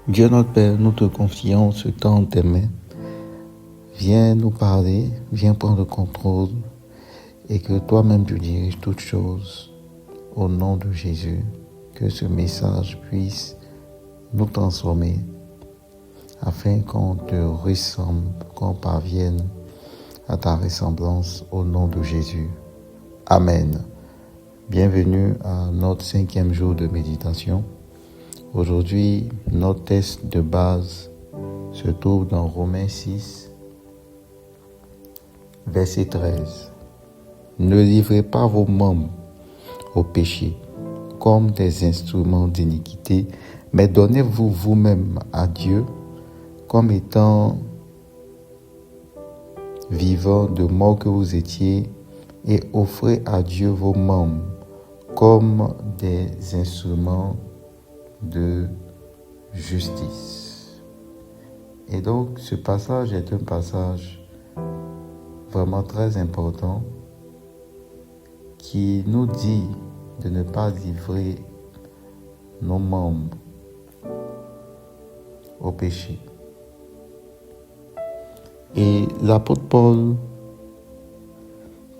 Dieu notre Père, nous te confions ce temps en tes mains. Viens nous parler, viens prendre le contrôle et que toi-même tu diriges toutes choses au nom de Jésus. Que ce message puisse nous transformer afin qu'on te ressemble, qu'on parvienne à ta ressemblance au nom de Jésus. Amen. Bienvenue à notre 5e jour de méditation. Aujourd'hui, notre texte de base se trouve dans Romains 6, verset 13. Ne livrez pas vos membres au péché comme des instruments d'iniquité, mais donnez-vous vous-même à Dieu comme étant vivants de mort que vous étiez, et offrez à Dieu vos membres comme des instruments de justice. Et donc, ce passage est un passage vraiment très important qui nous dit de ne pas livrer nos membres au péché. Et l'apôtre Paul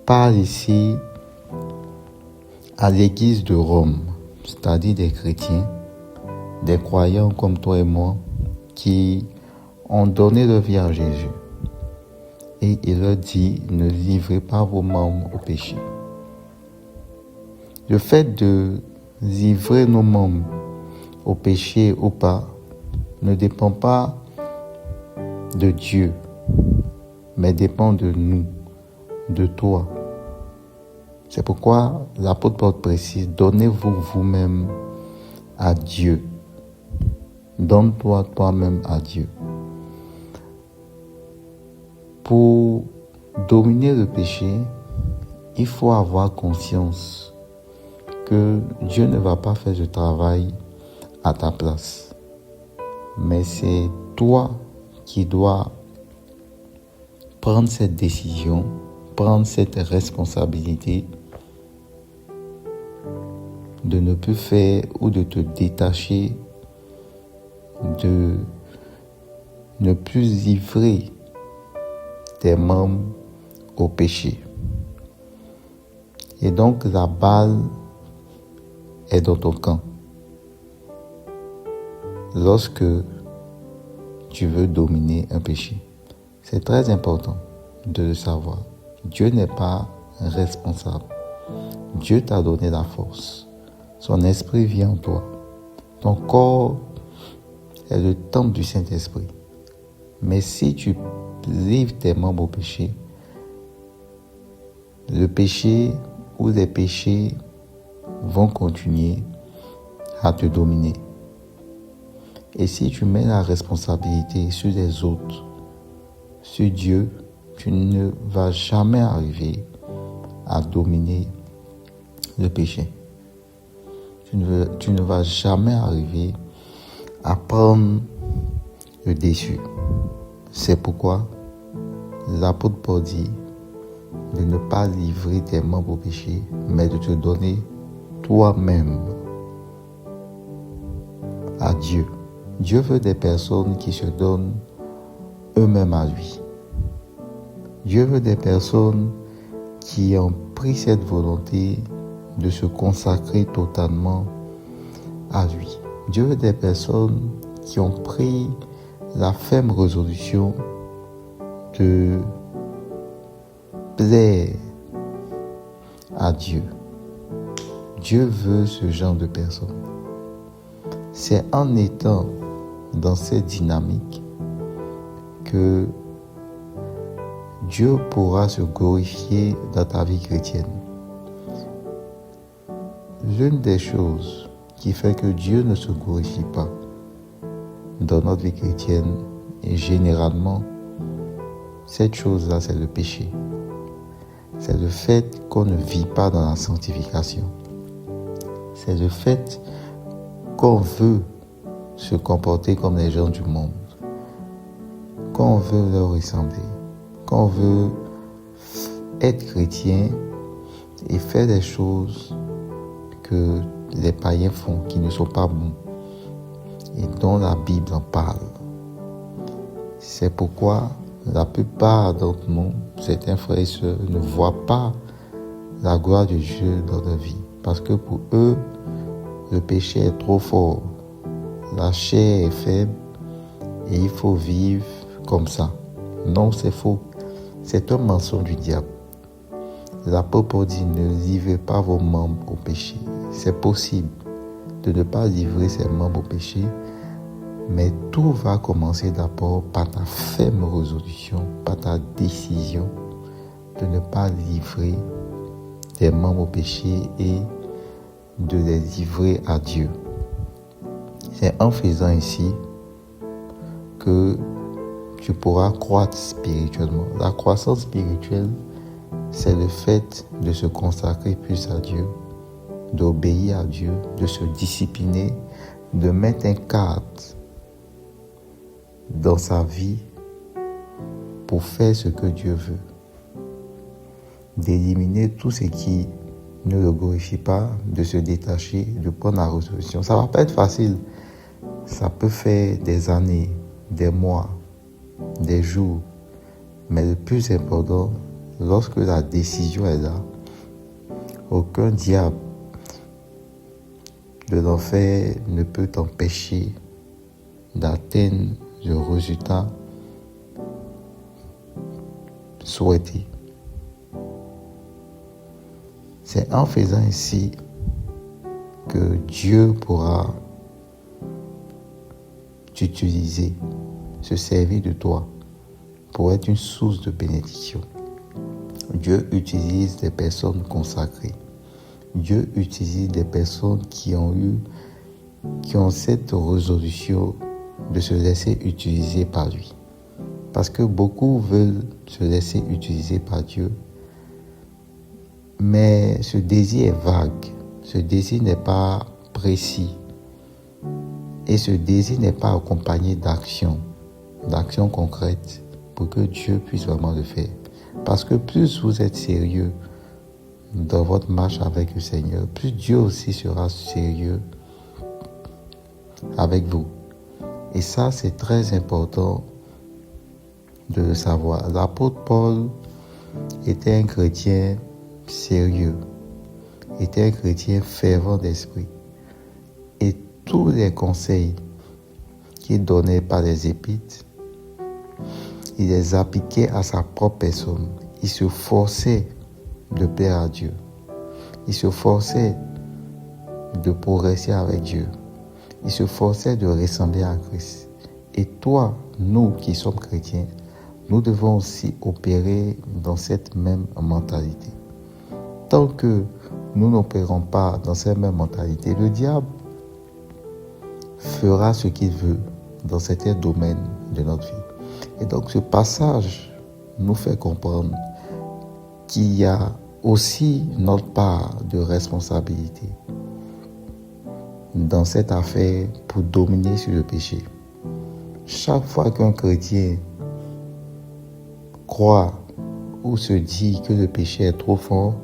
parle ici à l'église de Rome, c'est-à-dire des chrétiens, des croyants comme toi et moi, qui ont donné leur vie à Jésus. Et il leur dit, ne livrez pas vos membres au péché. Le fait de livrer nos membres au péché ou pas ne dépend pas de Dieu, mais dépend de nous, de toi. C'est pourquoi l'apôtre Paul précise, donnez-vous vous-même à Dieu. Donne-toi toi-même à Dieu. Pour dominer le péché, il faut avoir conscience que Dieu ne va pas faire ce travail à ta place. Mais c'est toi qui dois prendre cette décision, prendre cette responsabilité de ne plus faire ou de te détacher, de ne plus livrer tes membres au péché. Et donc la balle est dans ton camp. Lorsque tu veux dominer un péché, c'est très important de le savoir. Dieu n'est pas responsable. Dieu t'a donné la force. Son esprit vit en toi. Ton corps est le temple du Saint-Esprit. Mais si tu livres tes membres au péché, le péché ou les péchés vont continuer à te dominer. Et si tu mets la responsabilité sur les autres, sur Dieu, tu ne vas jamais arriver à dominer le péché. Tu ne vas jamais arriver à prendre le dessus. C'est pourquoi l'apôtre Paul dit de ne pas livrer tes membres au péché, mais de te donner toi-même à Dieu. Dieu veut des personnes qui se donnent eux-mêmes à lui. Dieu veut des personnes qui ont pris cette volonté de se consacrer totalement à lui. Dieu veut des personnes qui ont pris la ferme résolution de plaire à Dieu. Dieu veut ce genre de personnes. C'est en étant dans cette dynamique que Dieu pourra se glorifier dans ta vie chrétienne. L'une des choses qui fait que Dieu ne se glorifie pas dans notre vie chrétienne, et généralement, cette chose-là, c'est le péché. C'est le fait qu'on ne vit pas dans la sanctification. C'est le fait qu'on veut se comporter comme les gens du monde, qu'on veut leur ressembler, qu'on veut être chrétien et faire des choses que les païens font, qui ne sont pas bons. Et dont la Bible en parle. C'est pourquoi la plupart d'entre nous, certains frères et sœurs, ne voient pas la gloire de Dieu dans leur vie. Parce que pour eux, le péché est trop fort. La chair est faible et il faut vivre comme ça. Non, c'est faux. C'est un mensonge du diable. L'apôtre Paul dit, ne livrez pas vos membres au péché. C'est possible de ne pas livrer ses membres au péché, mais tout va commencer d'abord par ta ferme résolution, par ta décision de ne pas livrer tes membres au péché et de les livrer à Dieu. C'est en faisant ainsi que tu pourras croître spirituellement. La croissance spirituelle, c'est le fait de se consacrer plus à Dieu, d'obéir à Dieu, de se discipliner, de mettre un cadre dans sa vie pour faire ce que Dieu veut, d'éliminer tout ce qui ne le glorifie pas, de se détacher, de prendre la résolution. Ça ne va pas être facile, ça peut faire des années, des mois, des jours, mais le plus important, lorsque la décision est là, aucun diable de l'enfer ne peut t'empêcher d'atteindre le résultat souhaité. C'est en faisant ainsi que Dieu pourra t'utiliser, se servir de toi pour être une source de bénédiction. Dieu utilise des personnes consacrées. Dieu utilise des personnes qui ont cette résolution de se laisser utiliser par lui. Parce que beaucoup veulent se laisser utiliser par Dieu, mais ce désir est vague, ce désir n'est pas précis et ce désir n'est pas accompagné d'actions concrètes pour que Dieu puisse vraiment le faire. Parce que plus vous êtes sérieux dans votre marche avec le Seigneur, plus Dieu aussi sera sérieux avec vous. Et ça, c'est très important de le savoir. L'apôtre Paul était un chrétien sérieux, était un chrétien fervent d'esprit. Et tous les conseils qu'il donnait par les épîtres, il les appliquait à sa propre personne. Il se forçait de plaire à Dieu. Il se forçait de progresser avec Dieu. Il se forçait de ressembler à Christ. Et toi, nous qui sommes chrétiens, nous devons aussi opérer dans cette même mentalité. Tant que nous n'opérons pas dans cette même mentalité, le diable fera ce qu'il veut dans certains domaines de notre vie. Et donc ce passage nous fait comprendre qu'il y a aussi notre part de responsabilité dans cette affaire pour dominer sur le péché. Chaque fois qu'un chrétien croit ou se dit que le péché est trop fort,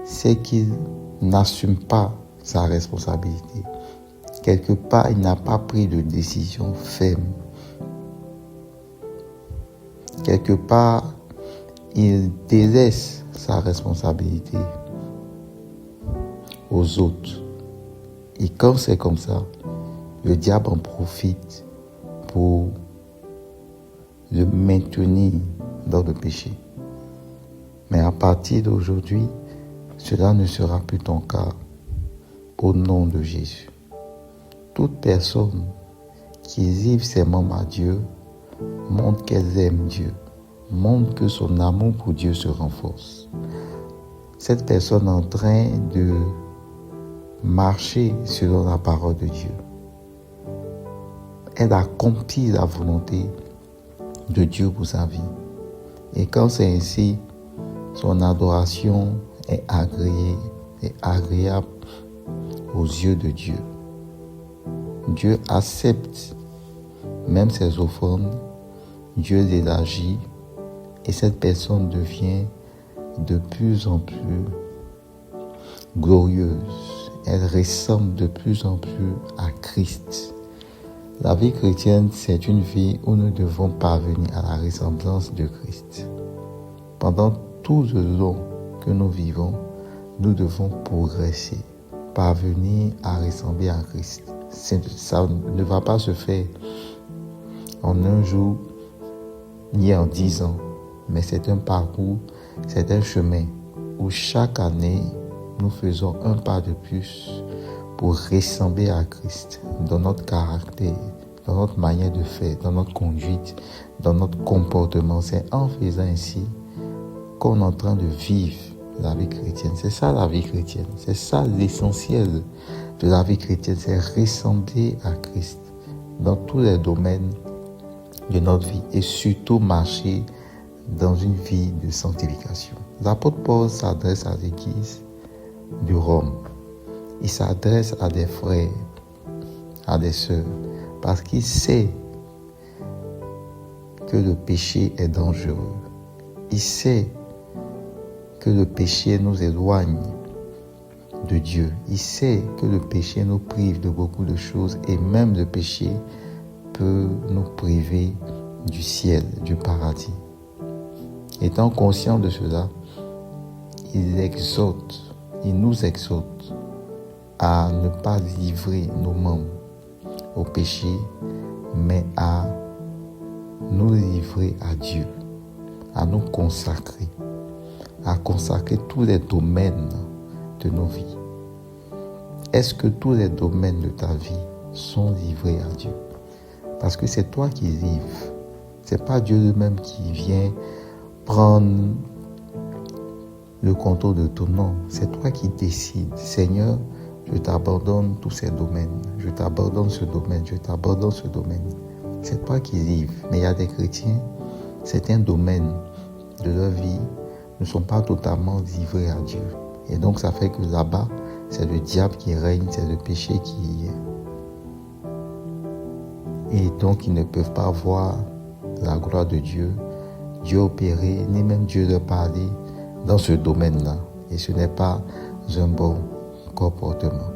c'est qu'il n'assume pas sa responsabilité. Quelque part, il n'a pas pris de décision ferme. Quelque part, il délaisse sa responsabilité aux autres. Et quand c'est comme ça, le diable en profite pour le maintenir dans le péché. Mais à partir d'aujourd'hui, cela ne sera plus ton cas au nom de Jésus. Toute personne qui livre ses membres à Dieu montre qu'elle aime Dieu, montre que son amour pour Dieu se renforce. Cette personne est en train de marcher selon la parole de Dieu. Elle accomplit la volonté de Dieu pour sa vie. Et quand c'est ainsi, son adoration est agréable aux yeux de Dieu. Dieu accepte même ses offrandes, Dieu l'élargit et cette personne devient de plus en plus glorieuse. Elle ressemble de plus en plus à Christ. La vie chrétienne, c'est une vie où nous devons parvenir à la ressemblance de Christ. Pendant tout le long que nous vivons, nous devons progresser, parvenir à ressembler à Christ. Ça ne va pas se faire en un jour ni en 10 ans, mais c'est un parcours, c'est un chemin où chaque année, nous faisons un pas de plus pour ressembler à Christ dans notre caractère, dans notre manière de faire, dans notre conduite, dans notre comportement. C'est en faisant ainsi qu'on est en train de vivre la vie chrétienne. C'est ça la vie chrétienne. C'est ça l'essentiel de la vie chrétienne. C'est ressembler à Christ dans tous les domaines de notre vie et surtout marcher dans une vie de sanctification. L'apôtre Paul s'adresse à l'église de Rome. Il s'adresse à des frères, à des sœurs, parce qu'il sait que le péché est dangereux. Il sait que le péché nous éloigne de Dieu. Il sait que le péché nous prive de beaucoup de choses et même le péché peut nous priver du ciel, du paradis. Étant conscient de cela, il nous exhorte à ne pas livrer nos membres au péché, mais à nous livrer à Dieu, à nous consacrer, à consacrer tous les domaines de nos vies. Est-ce que tous les domaines de ta vie sont livrés à Dieu? Parce que c'est toi qui livres. C'est pas Dieu lui-même qui vient prendre le contrôle de ton nom. C'est toi qui décides. Seigneur, je t'abandonne tous ces domaines. Je t'abandonne ce domaine. Je t'abandonne ce domaine. C'est toi qui livres. Mais il y a des chrétiens, certains domaines de leur vie ne sont pas totalement livrés à Dieu. Et donc ça fait que là-bas, c'est le diable qui règne, c'est le péché qui y est. Et donc ils ne peuvent pas voir la gloire de Dieu, Dieu opérer, ni même Dieu leur parler dans ce domaine-là. Et ce n'est pas un bon comportement.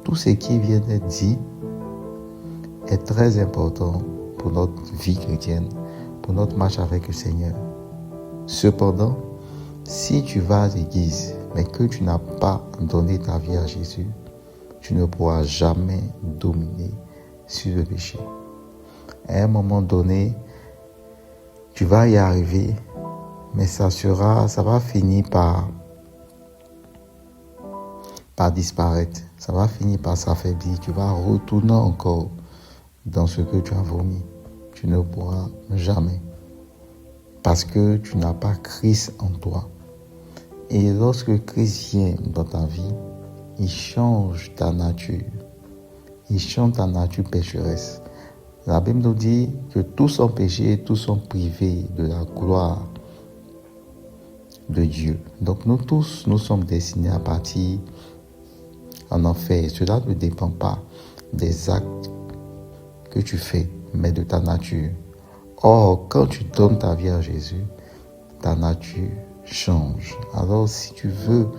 Tout ce qui vient d'être dit est très important pour notre vie chrétienne, pour notre marche avec le Seigneur. Cependant, si tu vas à l'église, mais que tu n'as pas donné ta vie à Jésus, tu ne pourras jamais dominer sur le péché. À un moment donné, tu vas y arriver, mais ça va finir par disparaître. Ça va finir par s'affaiblir. Tu vas retourner encore dans ce que tu as vomi. Tu ne pourras jamais. Parce que tu n'as pas Christ en toi. Et lorsque Christ vient dans ta vie, il change ta nature. Il change ta nature pécheresse. La Bible nous dit que tous sont péchés, tous sont privés de la gloire de Dieu. Donc nous tous, nous sommes destinés à partir en enfer. Cela ne dépend pas des actes que tu fais, mais de ta nature. Or, quand tu donnes ta vie à Jésus, ta nature change. Alors, si tu veux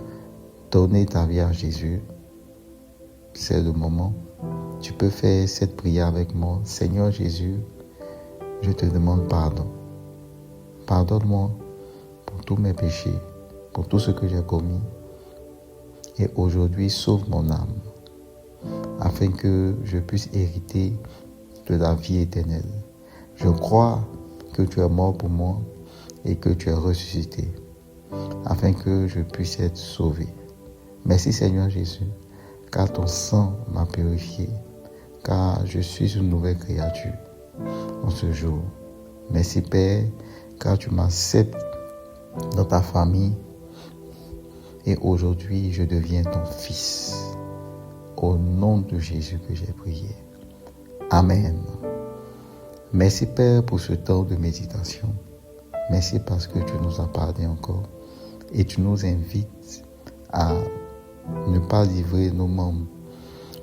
donner ta vie à Jésus, c'est le moment. Tu peux faire cette prière avec moi. Seigneur Jésus, je te demande pardon. Pardonne-moi pour tous mes péchés, pour tout ce que j'ai commis. Et aujourd'hui, sauve mon âme, afin que je puisse hériter de la vie éternelle. Je crois que tu es mort pour moi et que tu es ressuscité, afin que je puisse être sauvé. Merci Seigneur Jésus, car ton sang m'a purifié, car je suis une nouvelle créature en ce jour. Merci Père, car tu m'acceptes dans ta famille et aujourd'hui je deviens ton fils. Au nom de Jésus que j'ai prié. Amen. Merci Père pour ce temps de méditation. Merci parce que tu nous as parlé encore et tu nous invites à ne pas livrer nos membres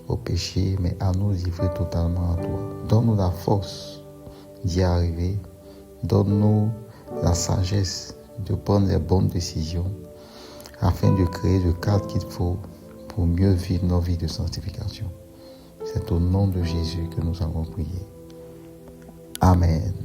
au péché, mais à nous livrer totalement à toi. Donne-nous la force d'y arriver. Donne-nous la sagesse de prendre les bonnes décisions afin de créer le cadre qu'il faut pour mieux vivre nos vies de sanctification. C'est au nom de Jésus que nous avons prié. Amen.